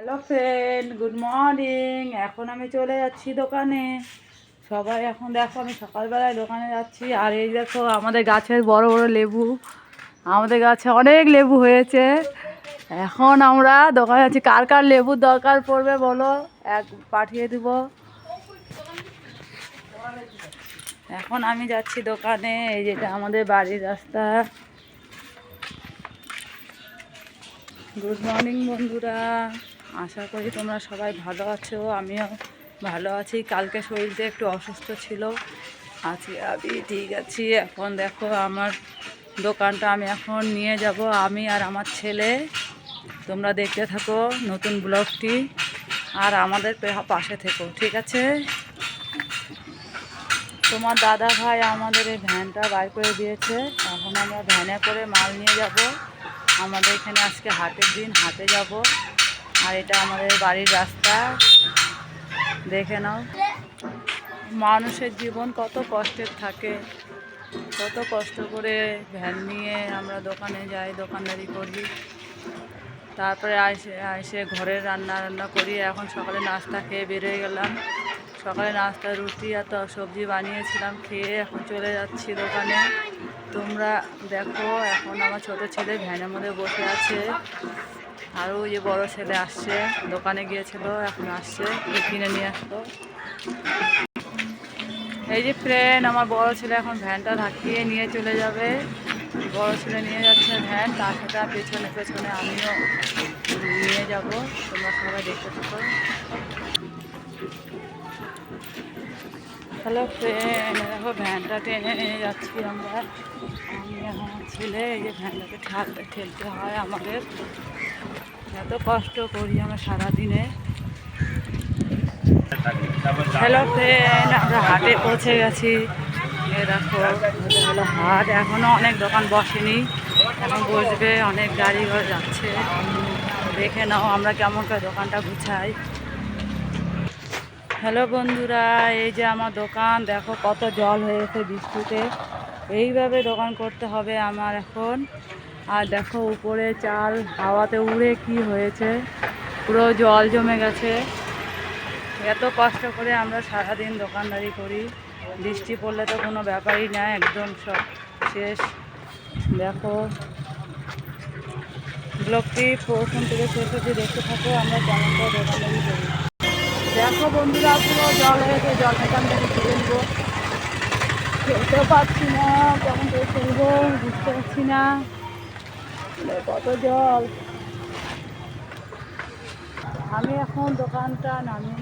Hello friend, good morning. এখন আমি চলে যাচ্ছি দোকানে। সবাই এখন দেখো, আমি সকালবেলায় দোকানে যাচ্ছি। আর এই দেখো আমাদের গাছের বড় বড় লেবু, আমাদের গাছে অনেক লেবু হয়েছে। এখন আমরা দোকানে যাচ্ছি। কার কার লেবুর দরকার পড়বে বলো, পাঠিয়ে দিব। এখন আমি যাচ্ছি দোকানে। এই যেটা আমাদের বাড়ির রাস্তা। গুড মর্নিং বন্ধুরা, আশা করি তোমরা সবাই ভালো আছো। আমিও ভালো আছি। কালকে শরীরটা একটু অসুস্থ ছিল, আছি আমি ঠিক আছি। এখন দেখো আমার দোকানটা আমি এখন নিয়ে যাব, আমি আর আমার ছেলে। তোমরা দেখতে থাকো নতুন ব্লগটি, আর আমাদের পাশে থেকো, ঠিক আছে? তোমার দাদা ভাই আমাদের এই ভ্যানটা বাই করে দিয়েছে। এখন আমরা ভ্যানে করে মাল নিয়ে যাব। আমাদের এখানে আজকে হাটের দিন, হাটে যাব। আর এটা আমাদের বাড়ির রাস্তা, দেখে নাও। মানুষের জীবন কত কষ্টের থাকে, কত কষ্ট করে ভ্যান নিয়ে আমরা দোকানে যাই, দোকানদারি করি। তারপরে এসে ঘরে রান্না করি। এখন সকালে নাস্তা খেয়ে বেরিয়ে গেলাম। সকালে নাস্তা রুটি আর সবজি বানিয়েছিলাম, খেয়ে এখন চলে যাচ্ছি দোকানে। তোমরা দেখো, এখন আমার ছোট ছেলে ভ্যানের মধ্যে বসে আছে। আর ওই যে বড় ছেলে আসছে, দোকানে গিয়েছিল, এখন আসছে, কিনে নিয়ে আসতো। এই যে ফ্রেন্ড, আমার বড় ছেলে এখন ভ্যানটা ধাক্কিয়ে নিয়ে চলে যাবে। বড় ছেলে নিয়ে যাচ্ছে ভ্যান, তার সাথে পেছনে পেছনে আমিও নিয়ে যাব। তোমরা সবাই দেখতে থাকো। হ্যালো ফ্রেন্ড, দেখো ভ্যানটা টেনে নিয়ে যাচ্ছি আমরা, আমি আমার ছেলে। এই যে ভ্যানটাকে ঠেলতে হয় আমাদের, এত কষ্ট করি আমরা সারাদিনে। হ্যালো ফ্রেন্ড, আমরা হাটে পৌঁছে গেছি। এ দেখো, এটা হলো হাট। এখনও অনেক দোকান বসেনি, এখন বসবে। অনেক গাড়ি ঘোড়া যাচ্ছে। দেখে নাও আমরা কেমন করে দোকানটা গুছাই। হ্যালো বন্ধুরা, এই যে আমার দোকান, দেখো কত জল হয়েছে বৃষ্টিতে। এইভাবে দোকান করতে হবে আমার এখন। আর দেখো উপরে চাল হাওয়াতে উড়ে কি হয়েছে, পুরো জল জমে গেছে। এত কষ্ট করে আমরা সারাদিন দোকানদারি করি, বৃষ্টি পড়লে তো কোনো ব্যাপারই না, একদম সব শেষ। দেখো ব্লগটি প্রথম থেকে শেষ অবধি দেখতে থাকো, আমরা কেমন করে দোকানদারি করি। দেখো বন্ধুরা, পুরো জল হয়েছে। জল এখান থেকে ফেলবো, খেলতেও পারছি না, কেমন করে ফেলবো বুঝতে পারছি না, কত জল। আমি এখন দোকানটা নামি।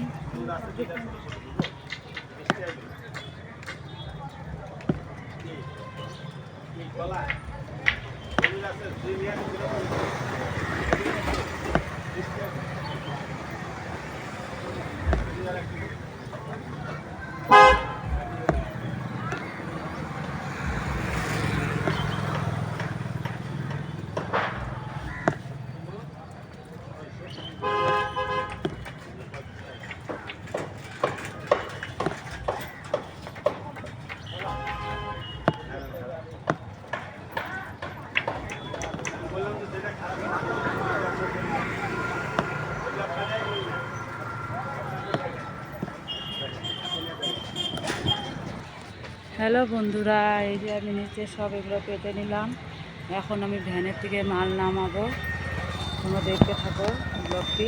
হ্যালো বন্ধুরা, এই যে আমি নিচে সব এগুলো পেতে নিলাম। এখন আমি ভ্যানের থেকে মাল নামাবো, তোমরা দেখতে থাকো ব্লগটি।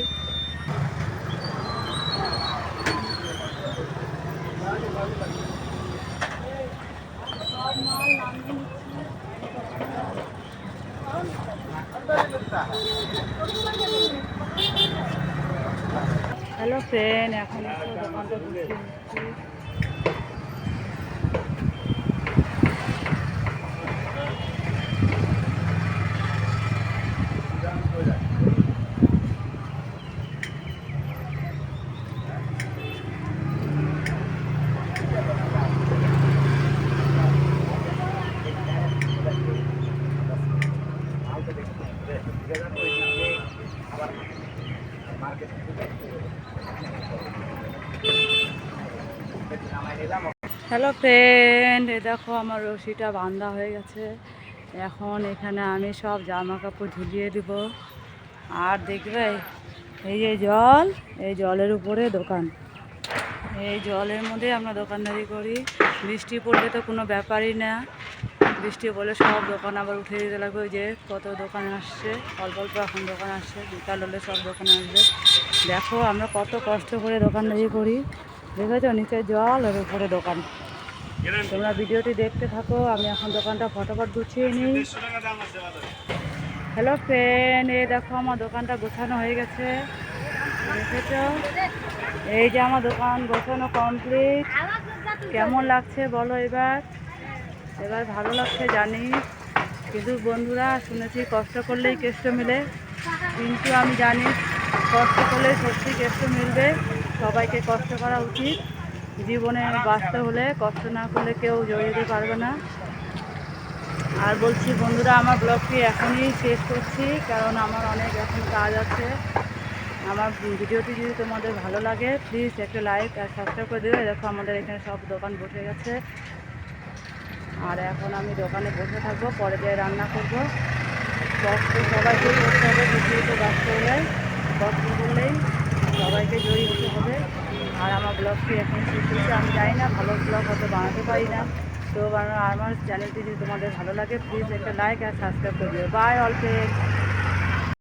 হ্যালো ফ্রেন্ড, এখন একটু দোকানটা গুছিয়ে নিচ্ছি। হ্যালো ফ্রেন্ড, এ দেখো আমার রশিটা বাঁধা হয়ে গেছে। এখন এখানে আমি সব জামা কাপড় ঝুলিয়ে দিব। আর দেখবে এই যে জল, এই জলের উপরে দোকান। এই জলের মধ্যে আমরা দোকানদারি করি। বৃষ্টি পড়লে তো কোনো ব্যাপারই না, বৃষ্টি পড়লে সব দোকান আবার উঠে দিতে লাগবে। ওই যে কত দোকান আসছে, অল্প অল্প এখন দোকান আসছে, বিকাল হলে সব দোকান আসবে। দেখো আমরা কত কষ্ট করে দোকানদারি করি, দেখেছো? নিচে জল আর উপরে দোকান। তোমরা ভিডিওটি দেখতে থাকো, আমি এখন দোকানটা ফটাফট গুছিয়ে নিই। হ্যালো ফ্রেন্ড, এই দেখো আমার দোকানটা গোছানো হয়ে গেছে, দেখেছো? এই যে আমার দোকান গোছানো কমপ্লিট। কেমন লাগছে বলো এবার? এবার ভালো লাগছে জানি, কিন্তু বন্ধুরা শুনেছি কষ্ট করলেই কেষ্ট মেলে, কিন্তু আমি জানি কষ্ট করলে সত্যি কেষ্ট মিলবে। সবাইকে কষ্ট করা উচিত, জীবনে বাঁচতে হলে কষ্ট না করলে কেউ জড়িয়ে দিতে পারবে না। আর বলছি বন্ধুরা, আমার ব্লগটি এখনই শেষ করছি, কারণ আমার অনেক এখন কাজ আছে। আমার ভিডিওটি যদি তোমাদের ভালো লাগে প্লিজ একটা লাইক আর সাবস্ক্রাইব করে দেবে। দেখো আমাদের এখানে সব দোকান বসে গেছে, আর এখন আমি দোকানে বসে থাকবো, পরে যেয়ে রান্না করবো। কষ্ট সবাইকেই করতে হবে, কিছু কষ্ট হলে, কষ্ট করলেই সবাইকে জড়িয়ে দিতে হবে। আর আমার ব্লগটি এখন শেষ হচ্ছে। আমি জানি না ভালো ব্লগ হয়তো বানাতে পারি না, তো আমার চ্যানেলটি যদি তোমাদের ভালো লাগে প্লিজ একটা লাইক আর সাবস্ক্রাইব করে দিও। Bye all friends.